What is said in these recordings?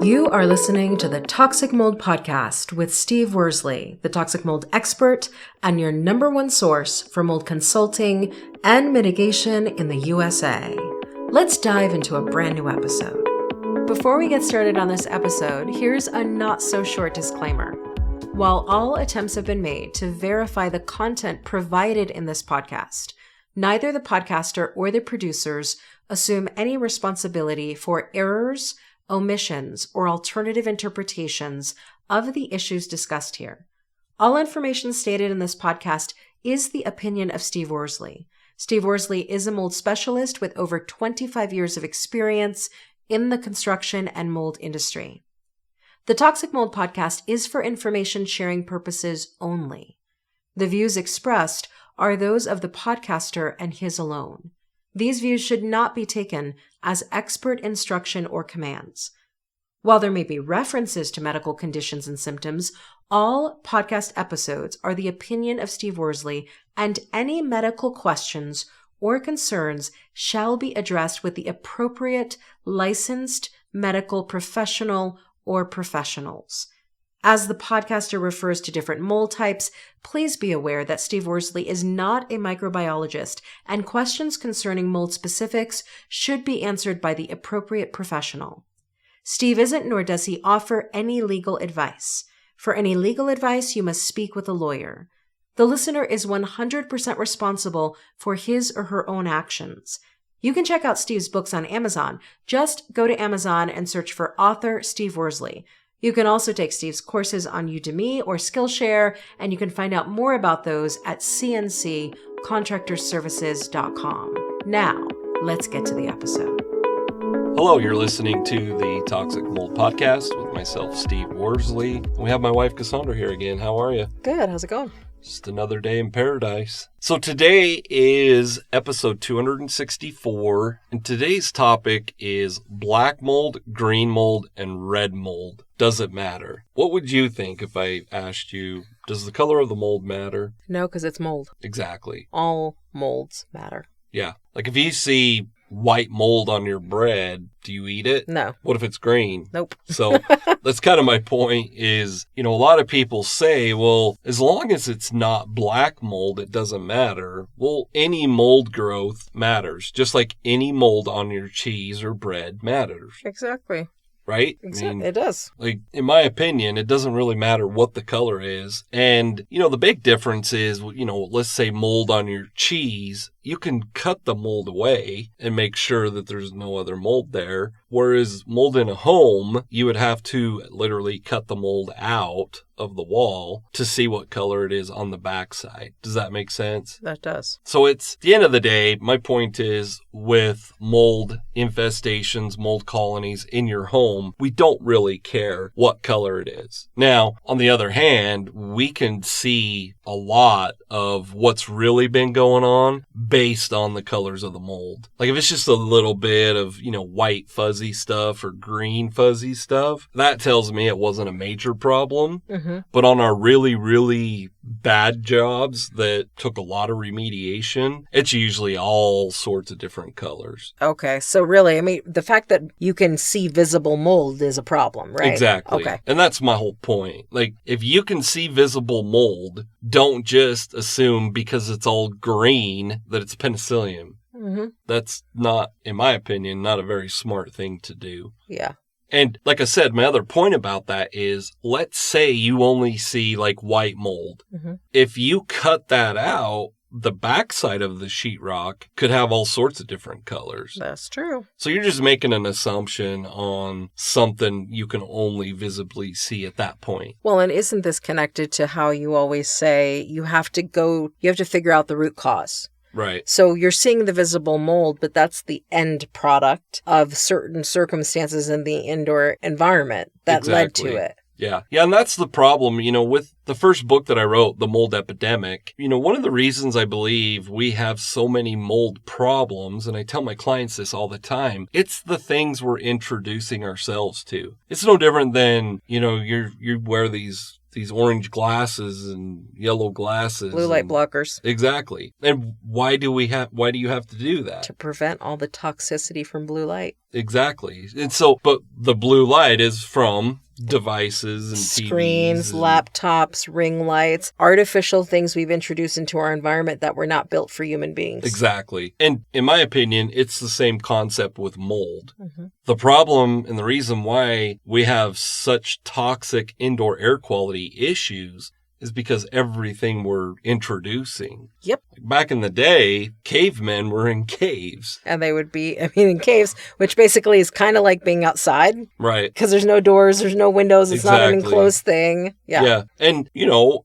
You are listening to the Toxic Mold Podcast with Steve Worsley, the toxic mold expert and your number one source for mold consulting and mitigation in the USA. Let's dive into a brand new episode. Before we get started on this episode, here's a not so short disclaimer. While all attempts have been made to verify the content provided in this podcast, neither the podcaster or the producers assume any responsibility for errors, omissions, or alternative interpretations of the issues discussed here. All information stated in this podcast is the opinion of Steve Worsley. Steve Worsley is a mold specialist with over 25 years of experience in the construction and mold industry. The Toxic Mold Podcast is for information sharing purposes only. The views expressed are those of the podcaster and his alone. These views should not be taken as expert instruction or commands. While there may be references to medical conditions and symptoms, all podcast episodes are the opinion of Steve Worsley, and any medical questions or concerns shall be addressed with the appropriate licensed medical professional or professionals. As the podcaster refers to different mold types, please be aware that Steve Worsley is not a microbiologist, and questions concerning mold specifics should be answered by the appropriate professional. Steve isn't, nor does he offer any legal advice. For any legal advice, you must speak with a lawyer. The listener is 100% responsible for his or her own actions. You can check out Steve's books on Amazon. Just go to Amazon and search for author Steve Worsley. You can also take Steve's courses on Udemy or Skillshare, and you can find out more about those at cnccontractorservices.com. Now, let's get to the episode. Hello, you're listening to the Toxic Mold Podcast with myself, Steve Worsley. We have my wife, Cassandra, here again. How are you? Good. How's it going? Just another day in paradise. So today is episode 264, and today's topic is black mold, green mold, and red mold. Does it matter? What would you think if I asked you, does the color of the mold matter? No, because it's mold. Exactly. All molds matter. Yeah. Like if you see white mold on your bread, do you eat it? No. What if it's green? Nope. So that's kind of my point is, a lot of people say, well, as long as it's not black mold, it doesn't matter. Well, any mold growth matters, just like any mold on your cheese or bread matters. Exactly. Right? It does. Like, in my opinion, it doesn't really matter what the color is. And, the big difference is, let's say mold on your cheese, you can cut the mold away and make sure that there's no other mold there. Whereas mold in a home, you would have to literally cut the mold out of the wall to see what color it is on the backside. Does that make sense? That does. So it's, at the end of the day, my point is with mold infestations, mold colonies in your home, we don't really care what color it is. Now, on the other hand, we can see a lot of what's really been going on based on the colors of the mold. Like if it's just a little bit of, white fuzzy stuff or green fuzzy stuff, that tells me it wasn't a major problem. Mm-hmm. But on our really, really bad jobs that took a lot of remediation, it's usually all sorts of different colors. Okay. So really, the fact that you can see visible mold is a problem, right? Exactly. Okay. And that's my whole point. Like, if you can see visible mold, don't just assume because it's all green that it's penicillium. Mm-hmm. That's not, in my opinion, not a very smart thing to do. Yeah. And like I said, my other point about that is, let's say you only see like white mold. Mm-hmm. If you cut that out, the backside of the sheetrock could have all sorts of different colors. That's true. So you're just making an assumption on something you can only visibly see at that point. Well, and isn't this connected to how you always say you have to figure out the root cause? Right. So you're seeing the visible mold, but that's the end product of certain circumstances in the indoor environment that led to it. Yeah. Yeah, and that's the problem, with the first book that I wrote, The Mold Epidemic. One of the reasons I believe we have so many mold problems, and I tell my clients this all the time, it's the things we're introducing ourselves to. It's no different than, you wear these orange glasses and yellow glasses. Blue light blockers. Exactly. And why do you have to do that? To prevent all the toxicity from blue light. Exactly. And so, but the blue light is from devices and screens, TVs and laptops, ring lights, artificial things we've introduced into our environment that were not built for human beings. Exactly. And in my opinion, it's the same concept with mold. The problem and the reason why we have such toxic indoor air quality issues is because everything we're introducing. Yep. Back in the day, cavemen were in caves. And they would be, in caves, which basically is kind of like being outside. Right. Because there's no doors, there's no windows, it's not an enclosed thing. Yeah. And,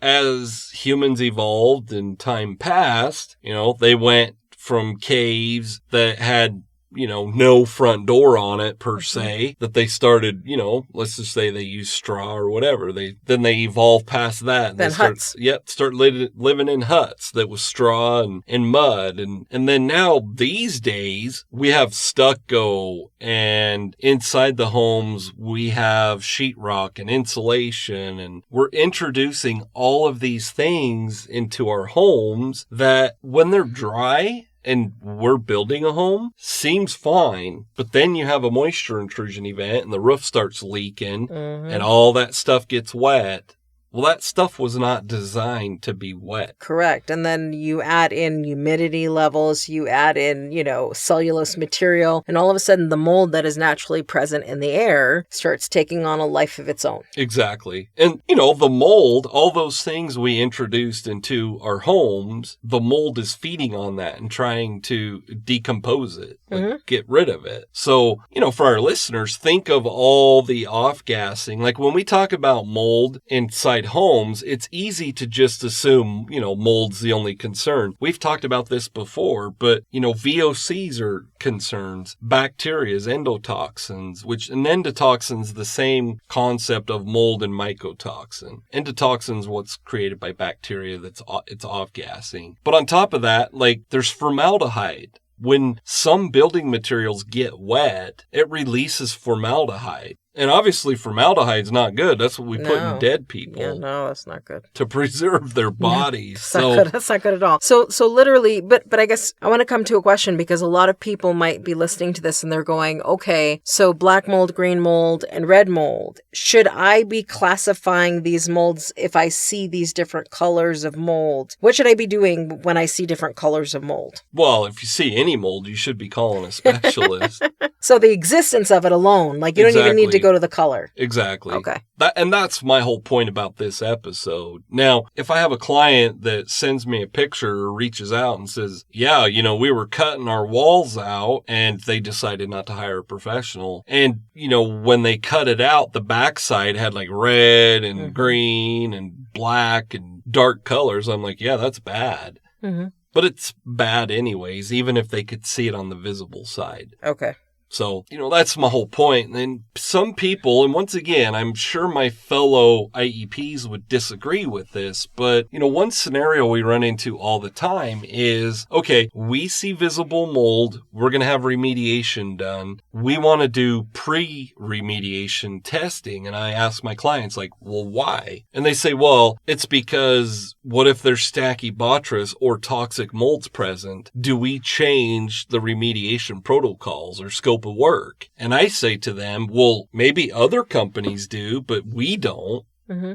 as humans evolved and time passed, they went from caves that had no front door on it per se, that they started, let's just say they used straw or whatever. Then they evolved past that. And then huts. Start living in huts that was straw and mud. And then now these days we have stucco, and inside the homes we have sheetrock and insulation, and we're introducing all of these things into our homes that when they're dry and we're building a home, seems fine. But then you have a moisture intrusion event and the roof starts leaking and all that stuff gets wet. Well, that stuff was not designed to be wet. Correct. And then you add in humidity levels, you add in, cellulose material, and all of a sudden the mold that is naturally present in the air starts taking on a life of its own. Exactly. And, the mold, all those things we introduced into our homes, the mold is feeding on that and trying to decompose it, get rid of it. So, for our listeners, think of all the off-gassing. Like when we talk about mold inside homes, it's easy to just assume, mold's the only concern. We've talked about this before, but, VOCs are concerns, bacteria, endotoxins, and endotoxins, the same concept of mold and mycotoxin. Endotoxins, what's created by bacteria it's off-gassing. But on top of that, there's formaldehyde. When some building materials get wet, it releases formaldehyde. And obviously formaldehyde's not good. That's what we put in dead people. Yeah, no, that's not good. To preserve their bodies. That's not good at all. So literally, but I guess I want to come to a question, because a lot of people might be listening to this and they're going, okay, so black mold, green mold, and red mold. Should I be classifying these molds if I see these different colors of mold? What should I be doing when I see different colors of mold? Well, if you see any mold, you should be calling a specialist. So the existence of it alone, you don't even need to go to the color. Exactly. Okay. That's my whole point about this episode. Now, if I have a client that sends me a picture or reaches out and says, yeah, we were cutting our walls out and they decided not to hire a professional. And, when they cut it out, the backside had red and green and black and dark colors. I'm like, yeah, that's bad. But it's bad anyways, even if they could see it on the visible side. Okay. So, that's my whole point. And some people, and once again, I'm sure my fellow IEPs would disagree with this, but, one scenario we run into all the time is, okay, we see visible mold. We're going to have remediation done. We want to do pre-remediation testing. And I ask my clients, well, why? And they say, well, it's because what if there's Stachybotrys or toxic molds present? Do we change the remediation protocols or scope of work? And I say to them, well, maybe other companies do, but we don't.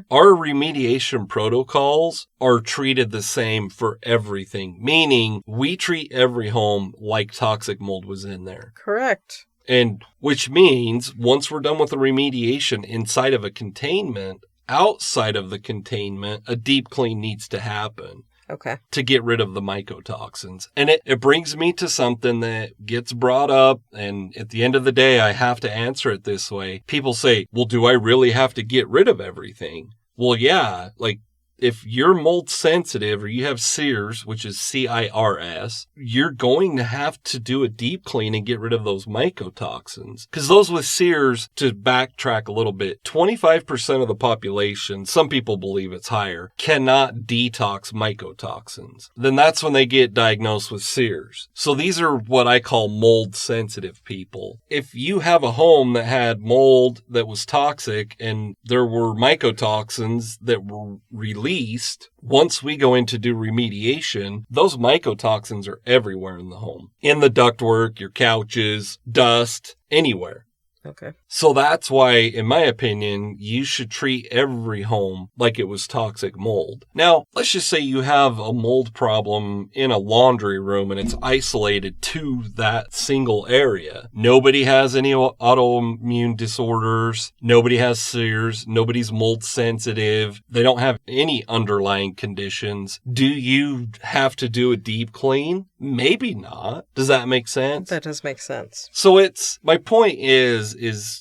Our remediation protocols are treated the same for everything, meaning we treat every home like toxic mold was in there. Correct. And which means once we're done with the remediation inside of a containment, outside of the containment, a deep clean needs to happen. Okay. To get rid of the mycotoxins. And it brings me to something that gets brought up, and at the end of the day, I have to answer it this way. People say, well, do I really have to get rid of everything? Well, yeah, if you're mold sensitive or you have CIRS, which is CIRS, you're going to have to do a deep clean and get rid of those mycotoxins. Because those with CIRS, to backtrack a little bit, 25% of the population, some people believe it's higher, cannot detox mycotoxins. Then that's when they get diagnosed with CIRS. So these are what I call mold sensitive people. If you have a home that had mold that was toxic and there were mycotoxins that were released, once we go in to do remediation, those mycotoxins are everywhere in the home. In the ductwork, your couches, dust, anywhere. Okay. So that's why, in my opinion, you should treat every home like it was toxic mold. Now, let's just say you have a mold problem in a laundry room and it's isolated to that single area. Nobody has any autoimmune disorders. Nobody has sears. Nobody's mold sensitive. They don't have any underlying conditions. Do you have to do a deep clean? Maybe not. Does that make sense? That does make sense. So my point is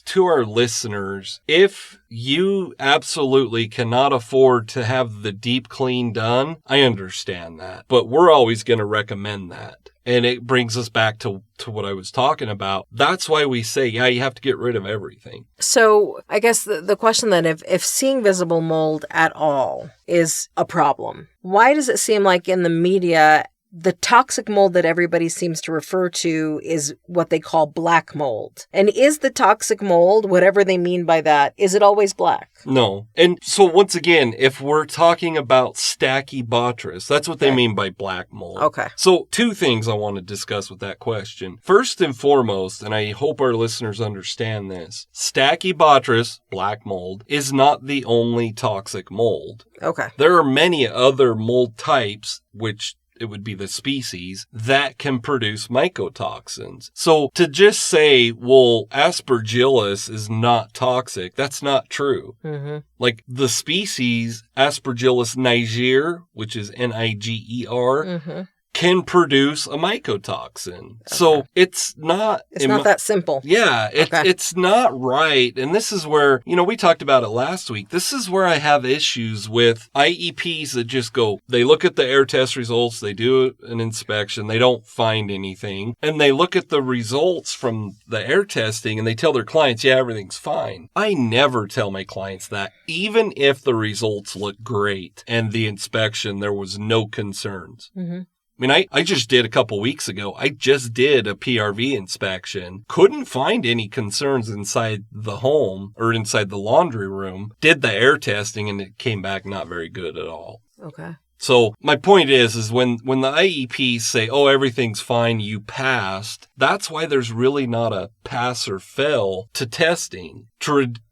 to our listeners, if you absolutely cannot afford to have the deep clean done, I understand that. But we're always going to recommend that. And it brings us back to what I was talking about. That's why we say, yeah, you have to get rid of everything. So I guess the question then, if seeing visible mold at all is a problem, why does it seem like in the media the toxic mold that everybody seems to refer to is what they call black mold? And is the toxic mold, whatever they mean by that, is it always black? No. And so once again, if we're talking about Stachybotrys, that's what they mean by black mold. Okay. So 2 things I want to discuss with that question. First and foremost, and I hope our listeners understand this, Stachybotrys, black mold, is not the only toxic mold. Okay. There are many other mold types, which it would be the species, that can produce mycotoxins. So to just say, well, Aspergillus is not toxic, that's not true. Mm-hmm. Like the species Aspergillus niger, which is Niger, mm-hmm. can produce a mycotoxin. Okay. So it's not that simple. Yeah, it's not right. And this is where, we talked about it last week. This is where I have issues with IEPs that just go, they look at the air test results, they do an inspection, they don't find anything. And they look at the results from the air testing and they tell their clients, yeah, everything's fine. I never tell my clients that, even if the results look great and the inspection, there was no concerns. Mm-hmm. I mean, I just did a couple weeks ago, I just did a PRV inspection, couldn't find any concerns inside the home or inside the laundry room, did the air testing, and it came back not very good at all. Okay. So my point is when the IEPs say, oh, everything's fine, you passed, that's why there's really not a pass or fail to testing,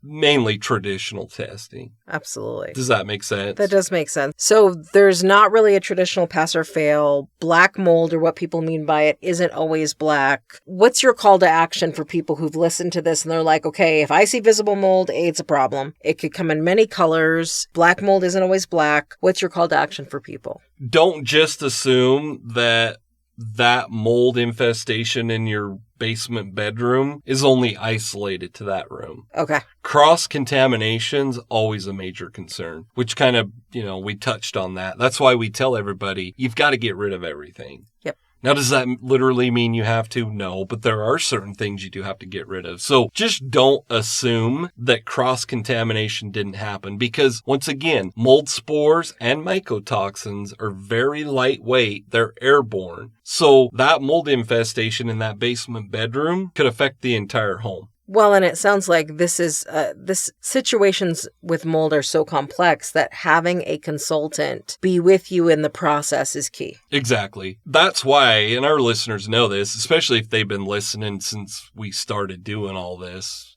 mainly traditional testing. Absolutely. Does that make sense? That does make sense. So there's not really a traditional pass or fail. Black mold, or what people mean by it, isn't always black. What's your call to action for people who've listened to this and they're like, okay, if I see visible mold, it's a problem. It could come in many colors. Black mold isn't always black. What's your call to action for people? Don't just assume that mold infestation in your basement bedroom is only isolated to that room. Okay. Cross-contamination's always a major concern, which kind of, we touched on that. That's why we tell everybody, you've got to get rid of everything. Yep. Now, does that literally mean you have to? No, but there are certain things you do have to get rid of. So just don't assume that cross-contamination didn't happen, because once again, mold spores and mycotoxins are very lightweight. They're airborne. So that mold infestation in that basement bedroom could affect the entire home. Well, and it sounds like this situations with mold are so complex that having a consultant be with you in the process is key. Exactly. That's why, and our listeners know this, especially if they've been listening since we started doing all this,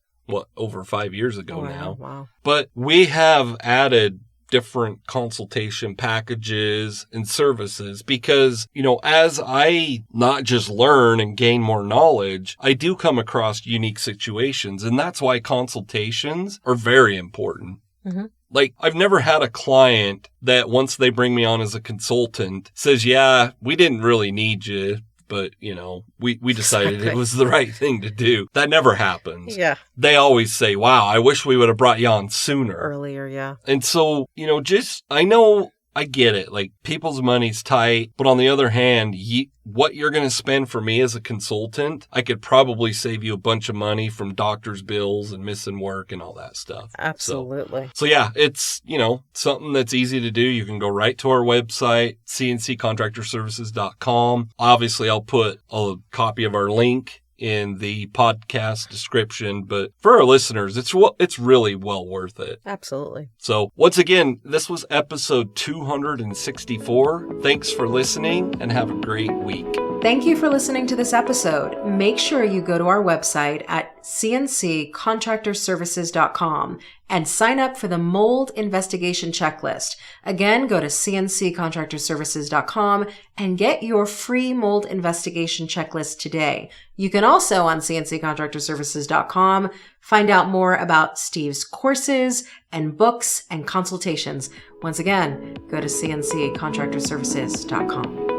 over 5 years ago now. Wow. But we have added different consultation packages and services because, as I not just learn and gain more knowledge, I do come across unique situations. And that's why consultations are very important. Mm-hmm. Like, I've never had a client that once they bring me on as a consultant says, yeah, we didn't really need you, but, we decided Exactly. It was the right thing to do. That never happens. Yeah. They always say, wow, I wish we would have brought you on sooner. Earlier, yeah. And so, I know I get it. Like, people's money's tight. But on the other hand, what you're going to spend for me as a consultant, I could probably save you a bunch of money from doctor's bills and missing work and all that stuff. Absolutely. So yeah, it's, something that's easy to do. You can go right to our website, cnccontractorservices.com. Obviously, I'll put a copy of our link in the podcast description, but for our listeners, it's really well worth it. Absolutely. So once again, this was episode 264. Thanks for listening and have a great week. Thank you for listening to this episode. Make sure you go to our website at cnccontractorservices.com and sign up for the mold investigation checklist. Again, go to cnccontractorservices.com and get your free mold investigation checklist today. You can also on cnccontractorservices.com find out more about Steve's courses and books and consultations. Once again, go to cnccontractorservices.com.